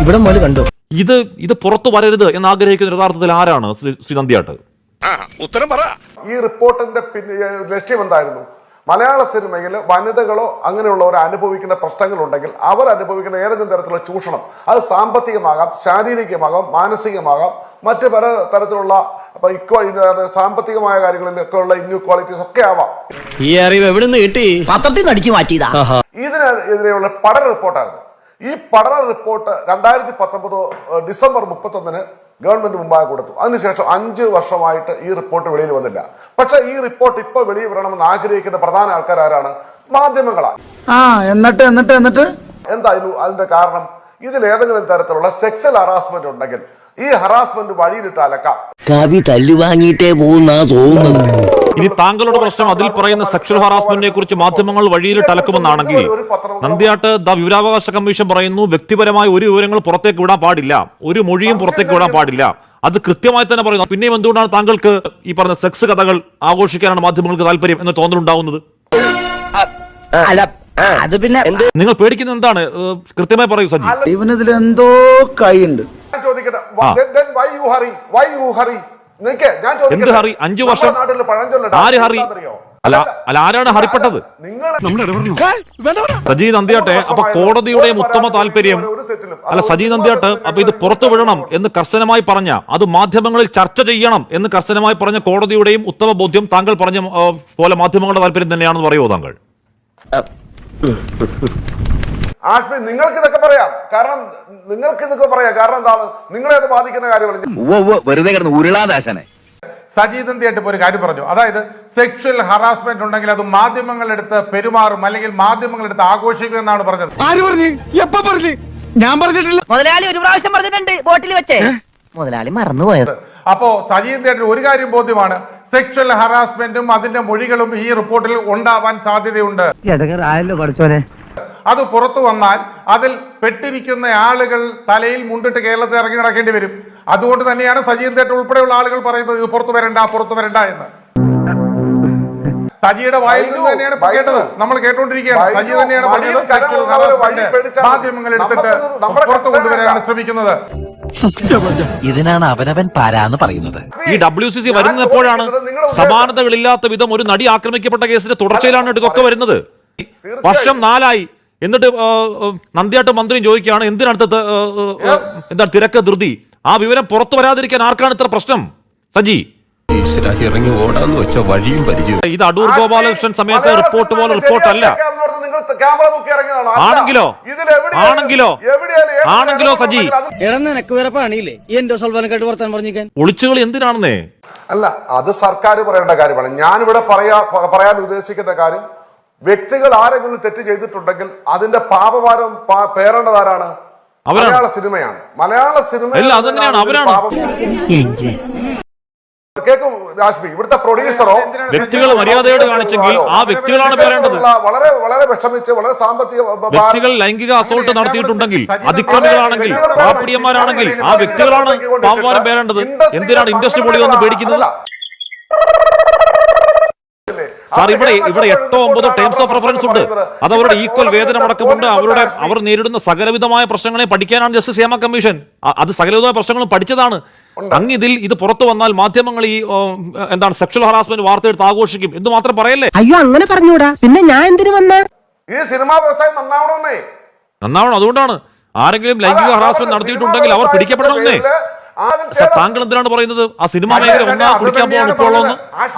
ഇവിടെ മുതൽ കണ്ടോ? ഇത് പുറത്തു വരരുത് എന്ന് ആഗ്രഹിക്കുന്ന യഥാർത്ഥത്തിൽ ആരാണ് ശ്രീ നന്ദ്യാട്ട്? ഉത്തരം പറ. ഈ റിപ്പോർട്ടിന്റെ ലക്ഷ്യം എന്തായിരുന്നു? മലയാള സിനിമയിൽ വനിതകളോ അങ്ങനെയുള്ളവർ അനുഭവിക്കുന്ന പ്രശ്നങ്ങളുണ്ടെങ്കിൽ അവർ അനുഭവിക്കുന്ന ഏതെങ്കിലും തരത്തിലുള്ള ചൂഷണം, അത് സാമ്പത്തികമാകാം, ശാരീരികമാകാം, മാനസികമാകാം, മറ്റ് പല തരത്തിലുള്ള സാമ്പത്തികമായ കാര്യങ്ങളിലൊക്കെ ഉള്ള ഇൻഇക്വാളിറ്റീസ് ഒക്കെ ആവാം. ഈ അറിവ് എവിടെ നിന്ന് കിട്ടി? പത്രത്തിൽ നിന്ന് അടിച്ചു മാറ്റിയതാ. ഇതിനെതിരെയുള്ള പഠന റിപ്പോർട്ടായിരുന്നു. ഈ പഠന റിപ്പോർട്ട് 2019 ഡിസംബർ 31 ഗവൺമെന്റ് മുമ്പാകെ കൊടുത്തു. അതിനുശേഷം 5 വർഷമായിട്ട് ഈ റിപ്പോർട്ട് വെളിയിൽ വന്നില്ല. പക്ഷെ ഈ റിപ്പോർട്ട് ഇപ്പൊ വെളിയിൽ വരണമെന്ന് ആഗ്രഹിക്കുന്ന പ്രധാന ആൾക്കാർ ആരാണ്? മാധ്യമങ്ങളാണ്. എന്നിട്ട് എന്തായാലും അതിന്റെ കാരണം, ഇതിൽ ഏതെങ്കിലും തരത്തിലുള്ള സെക്സ്വൽ ഹറാസ്മെന്റ് ഉണ്ടെങ്കിൽ ഈ ഹറാസ്മെന്റ് വഴിയിലിട്ട് അലക്കാം. കവി തല്ലുവാങ്ങിയിട്ടേ പോകുന്നാ തോന്നുന്നത്. ഇനി താങ്കളുടെ പ്രശ്നം അതിൽ പറയുന്ന സെക്ഷൽ ഹറാസ്മെന്റിനെ കുറിച്ച് മാധ്യമങ്ങൾ വഴിയിലിട്ട് അലക്കുമെന്നാണെങ്കിൽ, നന്ദ്യാട്ട് വിവരാവകാശ കമ്മീഷൻ പറയുന്നു വ്യക്തിപരമായ ഒരു വിവരങ്ങൾ പുറത്തേക്ക് വിടാൻ പാടില്ല, ഒരു മൊഴിയും പുറത്തേക്ക് വിടാൻ പാടില്ല. അത് കൃത്യമായി തന്നെ പറയുന്നു. പിന്നെയും എന്തുകൊണ്ടാണ് താങ്കൾക്ക് ഈ പറഞ്ഞ സെക്സ് കഥകൾ ആഘോഷിക്കാനാണ് മാധ്യമങ്ങൾക്ക് താല്പര്യം എന്ന് തോന്നലുണ്ടാവുന്നത്? അത് പിന്നെ നിങ്ങൾ പേടിക്കുന്നത് എന്താണ്? കൃത്യമായി പറയൂ സജി. ഇവനിതിൽ എന്തോ കൈയുണ്ട്. ചോദിക്കട്ടെ, എന്ത് ഹറി? 5 വർഷം ആര് ഹറി? അല്ല ആരാണ് ഹറിപ്പെട്ടത്? സജി നന്ദ്യാട്ടെ, അപ്പൊ കോടതിയുടെയും ഉത്തമ താല്പര്യം അല്ല സജി നന്ദ്യാട്ട്, അപ്പൊ ഇത് പുറത്തു വിടണം എന്ന് കർശനമായി പറഞ്ഞ, അത് മാധ്യമങ്ങളിൽ ചർച്ച ചെയ്യണം എന്ന് കർശനമായി പറഞ്ഞ കോടതിയുടെയും ഉത്തമ ബോധ്യം താങ്കൾ പറഞ്ഞ പോലെ മാധ്യമങ്ങളുടെ താല്പര്യം തന്നെയാണെന്ന് പറയുമോ താങ്കൾ? ആഷ്മി, നിങ്ങൾക്ക് ഇതൊക്കെ പറയാം. കാരണം എന്താണ്? നിങ്ങളെ അത് ബാധിക്കുന്ന കാര്യമല്ല. വെറുതെ കിടന്ന് ഉരുളാദാശനെ. സജി നന്ദ്യാട്ട് ഇപ്പോൾ ഒരു കാര്യം പറഞ്ഞു. അതായത് സെക്ഷൽ ഹറാസ്മെന്റ് ഉണ്ടെങ്കിൽ അത് മാധ്യമങ്ങളെടുത്ത് പെരുമാറും, അല്ലെങ്കിൽ മാധ്യമങ്ങളെടുത്ത് ആഘോഷിക്കും എന്നാണ് പറഞ്ഞത്. ആര് പറഞ്ഞു? എപ്പ പറഞ്ഞു? ഞാൻ പറഞ്ഞിട്ടില്ല. മുതലാളി ഒരു പ്രാവശ്യം പറഞ്ഞിട്ടുണ്ട് ബോട്ടിൽ വെച്ചേ, മുതലാളി മറന്നുപോയത്. അപ്പോ സജി നന്ദ്യാട്ടിന് ഒരു കാര്യം ബോധ്യമാണ്, സെക്ഷൽ ഹറാസ്മെന്റും അതിന്റെ മൊഴികളും ഈ റിപ്പോർട്ടിൽ ഉണ്ടാവാൻ സാധ്യതയുണ്ട്. അത് പുറത്തു വന്നാൽ അതിൽ പെട്ടിരിക്കുന്ന ആളുകൾ തലയിൽ മുണ്ടിട്ട് കേരളത്തിൽ ഇറങ്ങി നടക്കേണ്ടി വരും. അതുകൊണ്ട് തന്നെയാണ് സജി നന്ദ്യാട്ട് ഉൾപ്പെടെയുള്ള ആളുകൾ പറയുന്നത് ഇത് പുറത്തു വരണ്ട എന്ന്. സജിയുടെ വായിൽ നിന്ന് തന്നെയാണ് കേട്ടത്, നമ്മൾ കേട്ടോണ്ടിരിക്കുകയാണ്. സജി തന്നെയാണ് മാധ്യമങ്ങൾ എടുത്തിട്ട് പുറത്തു കൊണ്ടുവരാനാണ് ശ്രമിക്കുന്നത്. ഇതിനാണ് അവനവൻ പാരാന്ന് പറയുന്നത്. ഈ WCC വരുന്നപ്പോഴാണ് സമാനതകളില്ലാത്ത വിധം ഒരു നടി ആക്രമിക്കപ്പെട്ട കേസിന്റെ തുടർച്ചയിലാണ് ഇതൊക്കെ വരുന്നത്. വർഷം 4 എന്നിട്ട് നന്ദ്യാട്ട് മന്ത്രിയും ചോദിക്കുകയാണ് എന്തിനടുത്ത് എന്താ തിരക്ക് ധൃതി? ആ വിവരം പുറത്തു വരാതിരിക്കാൻ ആർക്കാണ് ഇത്ര പ്രശ്നം? സജി, ഇറങ്ങി ഓടാന്ന് വെച്ച വഴിയും പരിചയം. ഇത് അടൂർ ഗോപാലകൃഷ്ണൻ സമയത്തെ റിപ്പോർട്ട് പോലെ റിപ്പോർട്ടല്ല. ആണെങ്കിലോ സജി, ഒളിച്ചുകൾ എന്തിനാണെന്നേ? അല്ല, അത് സർക്കാർ പറയേണ്ട കാര്യമാണ്. ഞാനിവിടെ പറയാൻ ഉദ്ദേശിക്കുന്ന കാര്യം, വ്യക്തികൾ ആരെങ്കിലും തെറ്റ് ചെയ്തിട്ടുണ്ടെങ്കിൽ അതിന്റെ പാപഭാരം പേറേണ്ടതാരാണ്? മലയാള സിനിമയാണ്. മലയാള സിനിമ കേൾക്കും രാഷ്മി, ഇവിടുത്തെ പ്രൊഡ്യൂസറോ വ്യക്തികൾ മര്യാദയോട് കാണിച്ചെങ്കിൽ ആ വ്യക്തികളാണ് പേരേണ്ടത്. വളരെ വളരെ വിഷമിച്ച് വളരെ സാമ്പത്തിക വ്യക്തികൾ ലൈംഗിക അസോൾട്ട് നടത്തിയിട്ടുണ്ടെങ്കിൽ, അതിക്രമികളാണെങ്കിൽ, പാപ്പിടിയന്മാരാണെങ്കിൽ ആ വ്യക്തികളാണ് പാപഭാരം പേരേണ്ടത്. എന്തിനാണ് ഇൻഡസ്ട്രി പൊളി ഒന്ന് പേടിക്കുന്നത്? സാർ, ഇവിടെ 8 or 9 ടേംസ് ഓഫ് റെഫറൻസ് ഉണ്ട്. അത് അവരുടെ ഈക്വൽ വേതനം അടക്കമുണ്ട്. അവർ നേരിടുന്ന സകലവിധമായ പ്രശ്നങ്ങളെ പഠിക്കാനാണ് ജസ്റ്റിസ് ഹേമ കമ്മീഷൻ. അത് സകലവിധമായ പ്രശ്നങ്ങളും പഠിച്ചതാണ്. ഇത് പുറത്തു വന്നാൽ മാധ്യമങ്ങൾ ഈ സെക്ഷൽ ഹറാസ്മെന്റ് വാർത്ത എടുത്ത് ആഘോഷിക്കും എന്ന് മാത്രം പറയല്ലേ? അയ്യോ, അങ്ങനെ പറഞ്ഞൂടാ. പിന്നെ ഞാൻ എന്തിനു വന്ന? ഈ സിനിമാ വ്യവസായം നന്നാവണം. അതുകൊണ്ടാണ് ആരെങ്കിലും ലൈംഗിക ഹറാസ്മെന്റ് നടത്തിയിട്ടുണ്ടെങ്കിൽ അവർ പിടിക്കപ്പെടണമെന്നേ. താങ്കൾ എന്തിനാണ് പറയുന്നത് ആ സിനിമാ മേഖല ഒന്നാ കുടിക്കാൻ പോകുന്നു?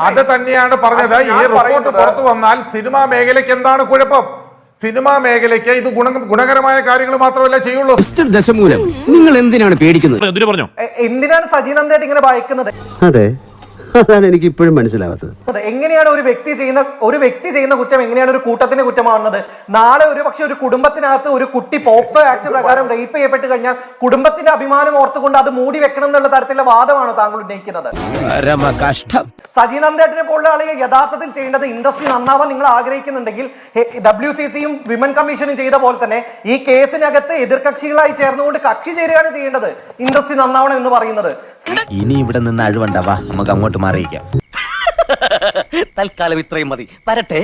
അത് തന്നെയാണ് പറഞ്ഞത്. ഈ റിപ്പോർട്ട് പുറത്തു വന്നാൽ സിനിമാ മേഖലയ്ക്ക് എന്താണ് കുഴപ്പം? സിനിമാ മേഖലയ്ക്ക് ഇത് ഗുണകരമായ കാര്യങ്ങൾ മാത്രമല്ല ചെയ്യുള്ളൂ. ദശമൂലം നിങ്ങൾ എന്തിനാണ് പേടിക്കുന്നത്? എന്തിനാണ് സജി നന്ദ്യാട്ട് ഇങ്ങനെ ഭയക്കുന്നത്? അതെ, അതാണ് എനിക്ക് ഇപ്പോഴും മനസ്സിലാവാത്തത്. എങ്ങനെയാണ് ഒരു വ്യക്തി ചെയ്യുന്ന കുറ്റം എങ്ങനെയാണ് ഒരു കൂട്ടത്തിന്റെ കുറ്റമാവുന്നത്? നാളെ ഒരു പക്ഷെ ഒരു കുടുംബത്തിനകത്ത് ഒരു കുട്ടി പോക്സോ ആക്ട് പ്രകാരം റേപ്പ് ചെയ്യപ്പെട്ട് കഴിഞ്ഞാൽ കുടുംബത്തിന്റെ അഭിമാനം ഓർത്തുകൊണ്ട് അത് മൂടി വെക്കണം എന്നുള്ള തരത്തിലുള്ള വാദമാണോ താങ്കൾ ഉന്നയിക്കുന്നത്? സജി നന്ദ്യാട്ടിനെ പോലുള്ള ആളുകൾ യഥാർത്ഥത്തിൽ ചെയ്യേണ്ടത്, ഇൻഡസ്ട്രി നന്നാവാൻ നിങ്ങൾ ആഗ്രഹിക്കുന്നുണ്ടെങ്കിൽ WCCയും വിമൻ കമ്മീഷനും ചെയ്ത പോലെ തന്നെ ഈ കേസിനകത്ത് എതിർകക്ഷികളായി ചേർന്നുകൊണ്ട് കക്ഷി ചേരുകയാണ് ചെയ്യേണ്ടത്. ഇൻഡസ്ട്രി നന്നാവണം എന്ന് പറയുന്നത്. ഇനി ഇവിടെ നിന്ന് അഴിവണ്ടാവാ, നമുക്ക് അങ്ങോട്ട് മാറിയിക്കാം. തൽക്കാലം ഇത്രയും മതി. വരട്ടെ.